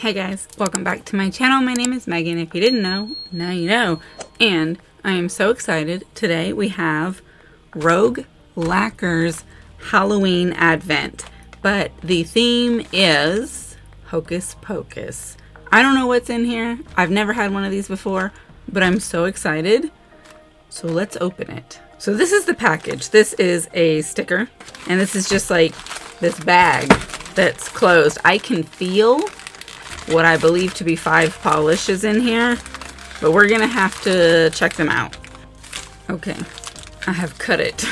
Hi guys, welcome back to my channel. My name is Megan. If you didn't know, now you know. And I am so excited. Today we have Rogue Lacquer's Halloween Advent. But the theme is Hocus Pocus. I don't know what's in here. I've never had one of these before, but I'm so excited. So let's open it. So this is the package. This is a sticker, and this is just like this bag that's closed. I can feel what I believe to be 5 polishes in here, but we're gonna have to check them out. Okay, I have cut it.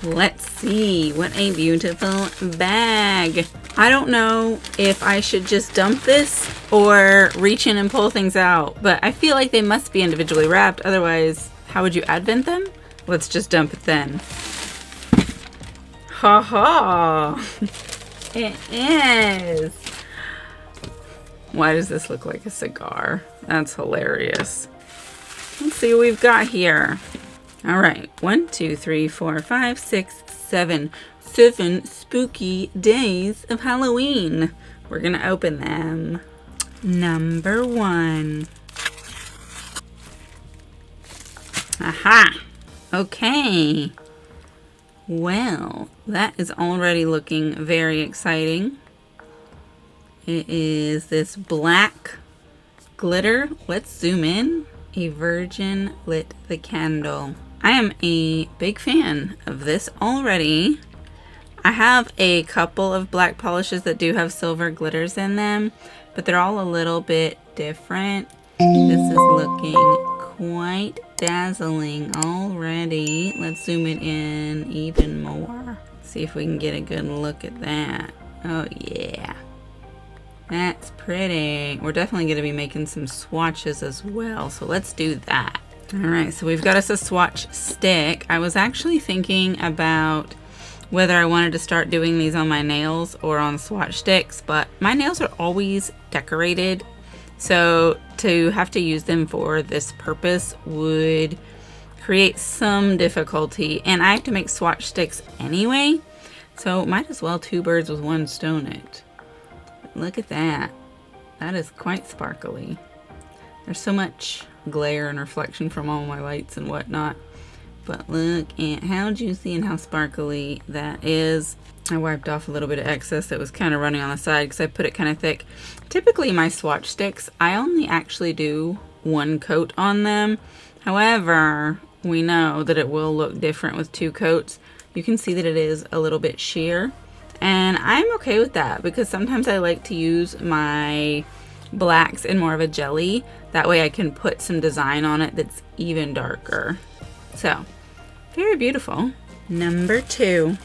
Let's see, what a beautiful bag. I don't know if I should just dump this or reach in and pull things out, but I feel like they must be individually wrapped. Otherwise, how would you advent them? Let's just dump it then. Ha ha! It is! Why does this look like a cigar? That's hilarious. Let's see what we've got here. All right, 1, 2, 3, 4, 5, 6, 7. 7 spooky days of Halloween. We're gonna open them. Number 1. Aha! Okay. Well, that is already looking very exciting. It is this black glitter. Let's zoom in. A virgin lit the candle. I am a big fan of this already. I have a couple of black polishes that do have silver glitters in them, but they're all a little bit different. This is looking quite dazzling already. Let's zoom it in even more. See if we can get a good look at that. Oh yeah. That's pretty. We're definitely going to be making some swatches as well, so let's do that. Alright, so we've got us a swatch stick. I was actually thinking about whether I wanted to start doing these on my nails or on swatch sticks, but my nails are always decorated, so to have to use them for this purpose would create some difficulty, and I have to make swatch sticks anyway, so might as well 2 birds with 1 stone it. Look at that. That is quite sparkly. There's so much glare and reflection from all my lights and whatnot. But look at how juicy and how sparkly that is. I wiped off a little bit of excess that was kind of running on the side because I put it kind of thick. Typically my swatch sticks, I only actually do 1 coat on them. However, we know that it will look different with 2 coats. You can see that it is a little bit sheer. And I'm okay with that because sometimes I like to use my blacks in more of a jelly. That way I can put some design on it that's even darker. So, very beautiful. Number 2.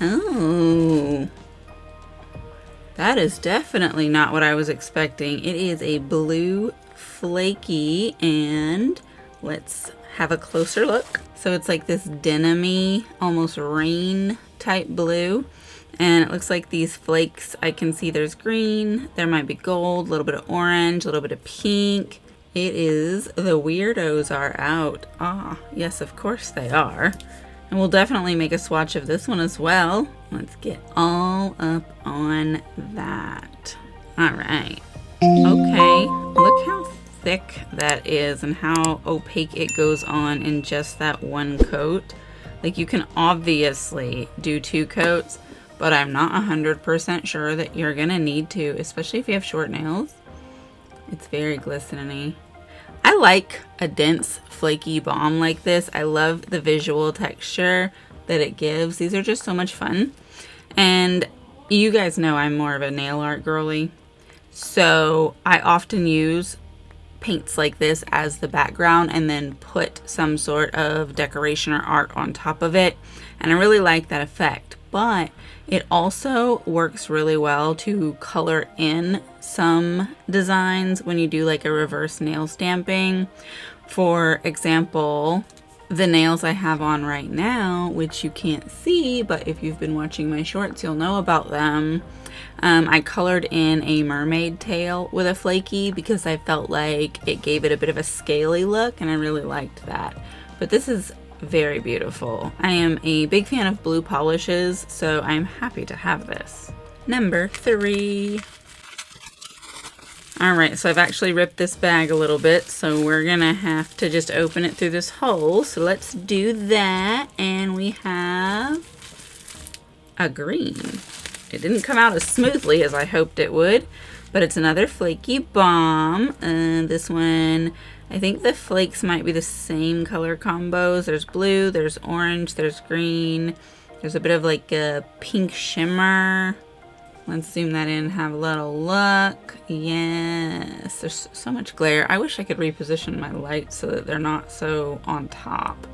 Oh, that is definitely not what I was expecting. It is a blue flaky, and let's have a closer look. So it's like this denim-y, almost rain type blue. And it looks like these flakes, I can see there's green, there might be gold, a little bit of orange, a little bit of pink. It is the weirdos are out. Ah, yes, of course they are. And we'll definitely make a swatch of this one as well. Let's get all up on that. All right. Okay, look how thick that is and how opaque it goes on in just that 1 coat. Like, you can obviously do 2 coats, but I'm not 100% sure that you're gonna need to, especially if you have short nails. It's very glistening-y. I like a dense flaky balm like this. I love the visual texture that it gives. These are just so much fun. And you guys know I'm more of a nail art girly, so I often use paints like this as the background and then put some sort of decoration or art on top of it, and I really like that effect. But it also works really well to color in some designs when you do like a reverse nail stamping. For example, the nails I have on right now, which you can't see, but if you've been watching my shorts you'll know about them. I colored in a mermaid tail with a flaky because I felt like it gave it a bit of a scaly look, and I really liked that. But this is very beautiful. I am a big fan of blue polishes, so I'm happy to have this. Number 3. Alright, so I've actually ripped this bag a little bit, so we're gonna have to just open it through this hole. So let's do that, and we have a green. It didn't come out as smoothly as I hoped it would, but it's another flaky bomb. This one, I think the flakes might be the same color combos. There's blue, there's orange, there's green. There's a bit of like a pink shimmer. Let's zoom that in, have a little look. Yes, there's so much glare. I wish I could reposition my lights so that they're not so on top.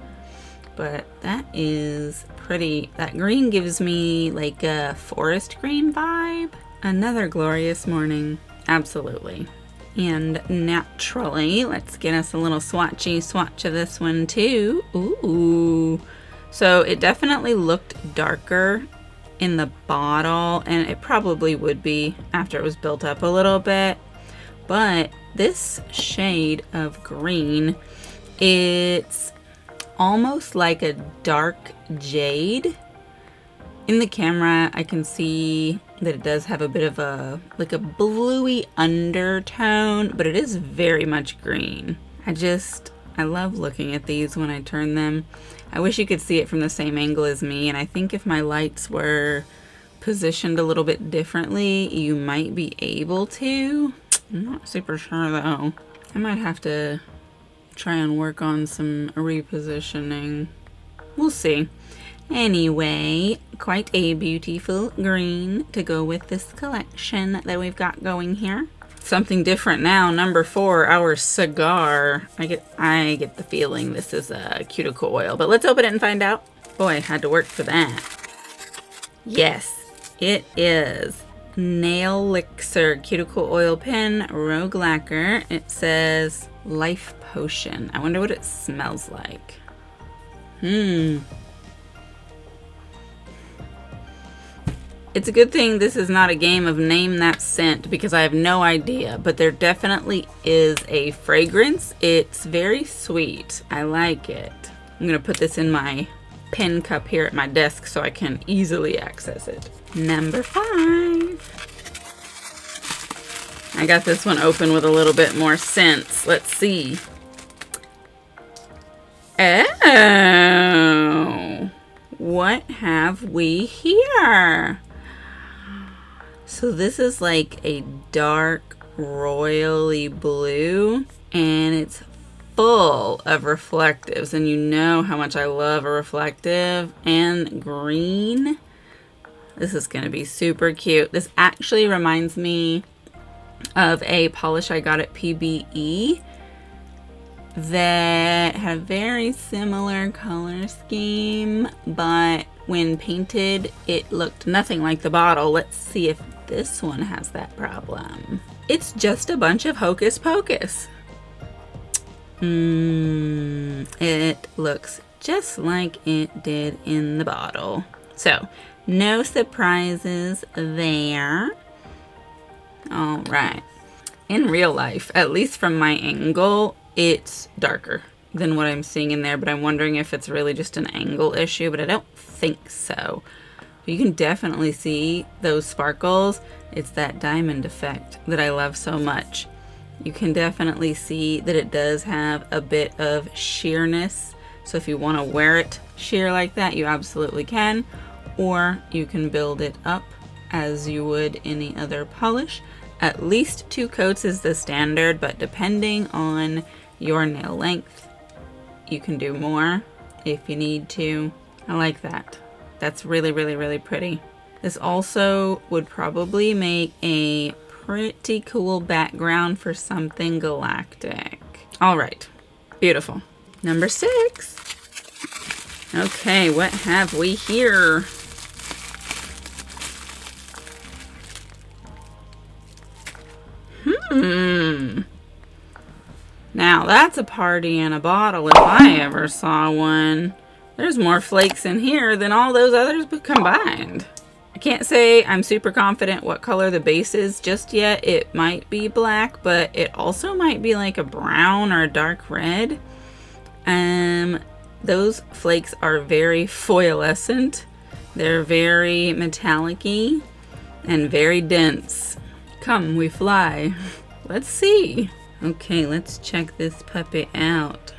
But that is pretty. That green gives me like a forest green vibe. Another glorious morning. Absolutely. And naturally, let's get us a little swatchy swatch of this one too. Ooh. So it definitely looked darker in the bottle, and it probably would be after it was built up a little bit. But this shade of green, it's almost like a dark jade. In the camera, I can see that it does have a bit of a like a bluey undertone, but it is very much green. I love looking at these when I turn them. I wish you could see it from the same angle as me, and I think if my lights were positioned a little bit differently, you might be able to. I'm not super sure though. I might have to try and work on some repositioning. We'll see. Anyway, quite a beautiful green to go with this collection that we've got going here. Something different now, number 4, our cigar. I get the feeling this is a cuticle oil, but let's open it and find out. Boy, I had to work for that. Yes, it is ENail Couture cuticle oil pen, Rogue Lacquer. It says Life Potion. I wonder what it smells like. It's a good thing this is not a game of name that scent, because I have no idea, but there definitely is a fragrance. It's very sweet. I like it. I'm gonna put this in my pen cup here at my desk so I can easily access it. Number 5. I got this one open with a little bit more sense. Let's see. Oh, what have we here? So this is like a dark royally blue, and it's full of reflectives, and you know how much I love a reflective. And green. This is going to be super cute. This actually reminds me of a polish I got at PBE that had a very similar color scheme, but when painted it looked nothing like the bottle. Let's see if this one has that problem. It's just a bunch of Hocus Pocus. It looks just like it did in the bottle. So, no surprises there. All right. In real life, at least from my angle, it's darker than what I'm seeing in there, but I'm wondering if it's really just an angle issue, but I don't think so. You can definitely see those sparkles. It's that diamond effect that I love so much. You can definitely see that it does have a bit of sheerness. So if you want to wear it sheer like that, you absolutely can. Or you can build it up as you would any other polish. At least 2 coats is the standard, but depending on your nail length, you can do more if you need to. I like that. That's really, really, really pretty. This also would probably make a pretty cool background for something galactic. All right, beautiful. Number 6. Okay, what have we here? Now that's a party in a bottle if I ever saw one. There's more flakes in here than all those others combined. I can't say I'm super confident what color the base is just yet. It might be black, but it also might be like a brown or a dark red. those flakes are very foilescent. They're very metallic-y and very dense. Come, we fly. Let's see. Okay, let's check this puppy out.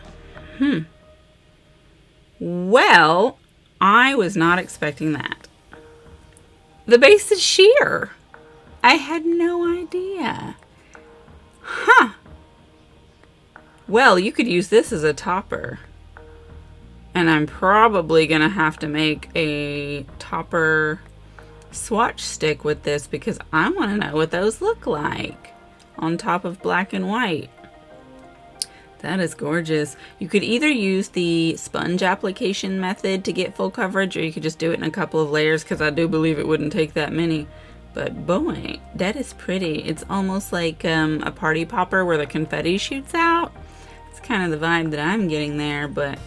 Well, I was not expecting that. The base is sheer. I had no idea. Huh. Well, you could use this as a topper. And I'm probably gonna have to make a topper swatch stick with this because I want to know what those look like on top of black and white. That is gorgeous. You could either use the sponge application method to get full coverage, or you could just do it in a couple of layers because I do believe it wouldn't take that many. But boy, that is pretty. It's almost like a party popper where the confetti shoots out. It's kind of the vibe that I'm getting there, but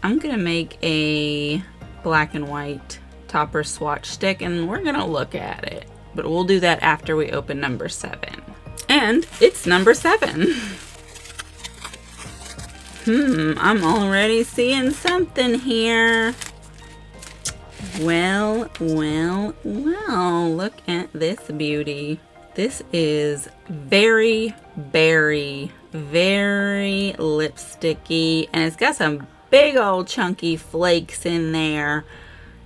I'm gonna make a black and white topper swatch stick and we're gonna look at it. But we'll do that after we open number 7. And it's number 7. I'm already seeing something here. Well, look at this beauty. This is very berry, very lipsticky, and it's got some big old chunky flakes in there.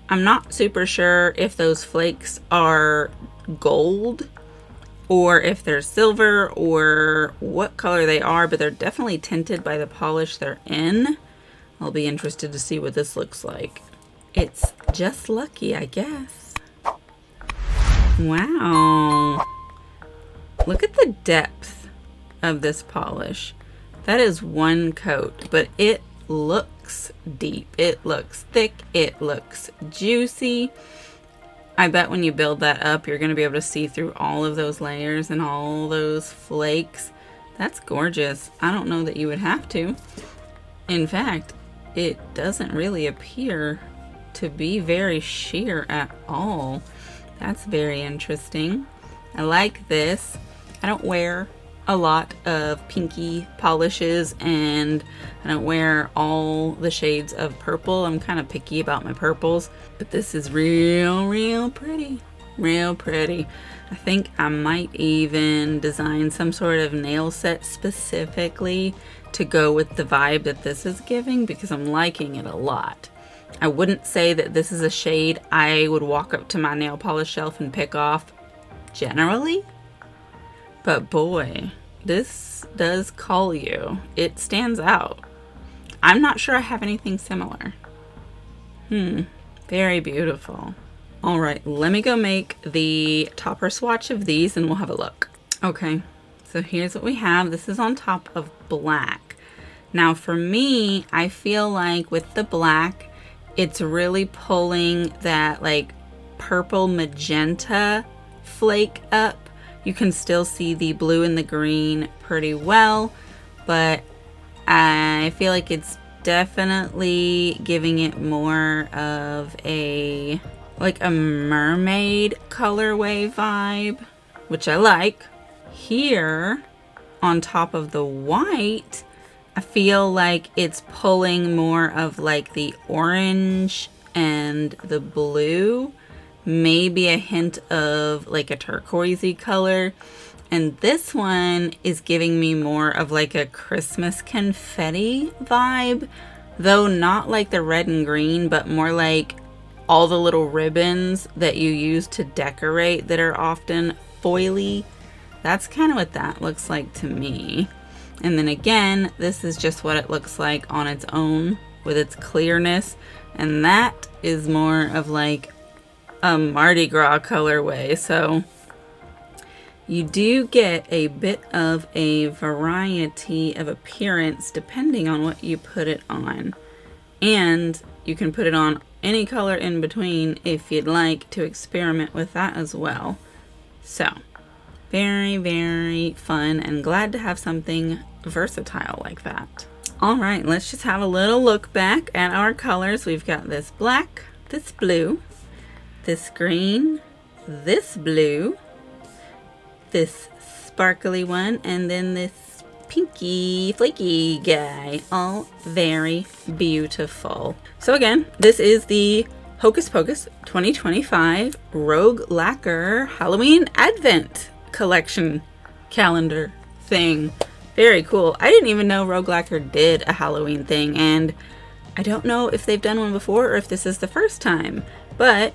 I'm not super sure if those flakes are gold or if they're silver or what color they are, but they're definitely tinted by the polish they're in. I'll be interested to see what this looks like. It's just lucky, I guess. Wow. Look at the depth of this polish. That is one coat, but it looks deep. It looks thick. It looks juicy. I bet when you build that up, you're going to be able to see through all of those layers and all those flakes. That's gorgeous. I don't know that you would have to. In fact, it doesn't really appear to be very sheer at all. That's very interesting. I like this. I don't wear a lot of pinky polishes and I don't wear all the shades of purple. I'm kind of picky about my purples, but this is real pretty. Real pretty. I think I might even design some sort of nail set specifically to go with the vibe that this is giving because I'm liking it a lot. I wouldn't say that this is a shade I would walk up to my nail polish shelf and pick off generally, but boy, this does call you. It stands out. I'm not sure I have anything similar. Very beautiful. All right, let me go make the topper swatch of these and we'll have a look. Okay, so here's what we have. This is on top of black. Now for me, I feel like with the black, it's really pulling that like purple magenta flake up. You can still see the blue and the green pretty well, but I feel like it's definitely giving it more of a like a mermaid colorway vibe, which I like. Here on top of the white, I feel like it's pulling more of like the orange and the blue, maybe a hint of like a turquoisey color. And this one is giving me more of like a Christmas confetti vibe, though not like the red and green, but more like all the little ribbons that you use to decorate that are often foily. That's kind of what that looks like to me. And then again, this is just what it looks like on its own with its clearness. And that is more of like a Mardi Gras colorway. So you do get a bit of a variety of appearance depending on what you put it on. And you can put it on any color in between if you'd like to experiment with that as well. So very, very fun and glad to have something versatile like that. All right, let's just have a little look back at our colors. We've got this black, this blue, this green, this blue, this sparkly one, and then this pinky flaky guy. All very beautiful. So again, this is the Hocus Pocus 2025 Rogue Lacquer Halloween Advent Collection calendar thing. Very cool. I didn't even know Rogue Lacquer did a Halloween thing, and I don't know if they've done one before or if this is the first time, but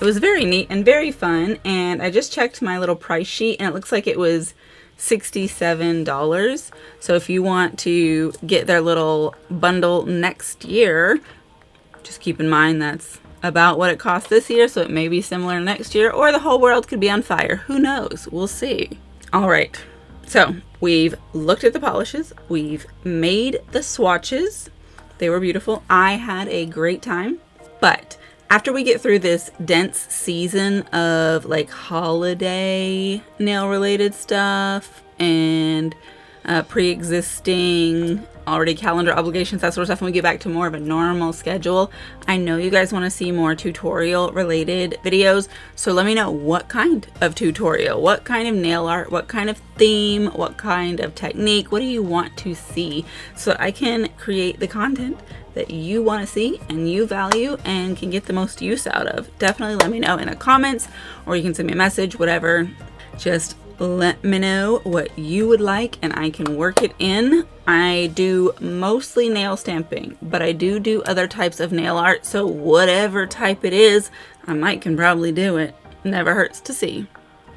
it was very neat and very fun. And I just checked my little price sheet and it looks like it was $67. So if you want to get their little bundle next year, just keep in mind that's about what it cost this year, so it may be similar next year, or the whole world could be on fire. Who knows? We'll see. All right, so we've looked at the polishes, we've made the swatches. They were beautiful. I had a great time, but after we get through this dense season of like holiday nail related stuff and pre-existing already calendar obligations, that sort of stuff, and we get back to more of a normal schedule, I know you guys want to see more tutorial related videos. So let me know what kind of tutorial, what kind of nail art, what kind of theme, what kind of technique, what do you want to see, so I can create the content that you want to see and you value and can get the most use out of. Definitely let me know in the comments, or you can send me a message, whatever. Just let me know what you would like and I can work it in. I do mostly nail stamping, but I do other types of nail art, so whatever type it is, I can probably do it. Never hurts to see.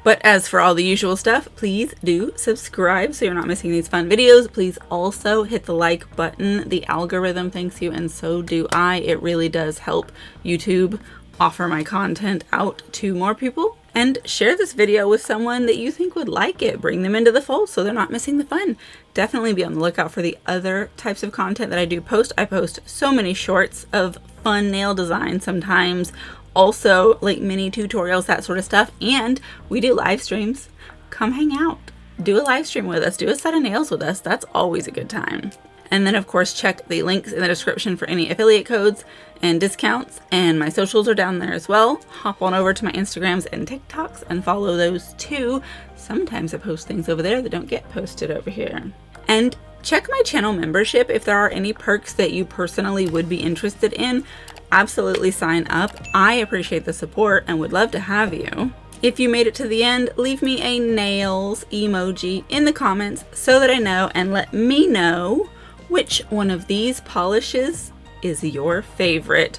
But as for all the usual stuff, please do subscribe so you're not missing these fun videos. Please also hit the like button. The algorithm thanks you, and so do I. It really does help YouTube offer my content out to more people. And share this video with someone that you think would like it. Bring them into the fold so they're not missing the fun. Definitely be on the lookout for the other types of content that I do post. I post so many shorts of fun nail design sometimes. Also like mini tutorials, that sort of stuff. And we do live streams. Come hang out. Do a live stream with us. Do a set of nails with us. That's always a good time. And then of course check the links in the description for any affiliate codes and discounts, and my socials are down there as well. Hop on over to my Instagrams and TikToks and follow those too. Sometimes I post things over there that don't get posted over here. And check my channel membership if there are any perks that you personally would be interested in. Absolutely sign up. I appreciate the support and would love to have you. If you made it to the end, leave me a nails emoji in the comments so that I know, and let me know which one of these polishes is your favorite.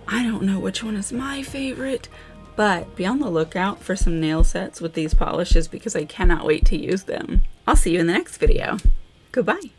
I don't know which one is my favorite, but be on the lookout for some nail sets with these polishes because I cannot wait to use them. I'll see you in the next video. Goodbye.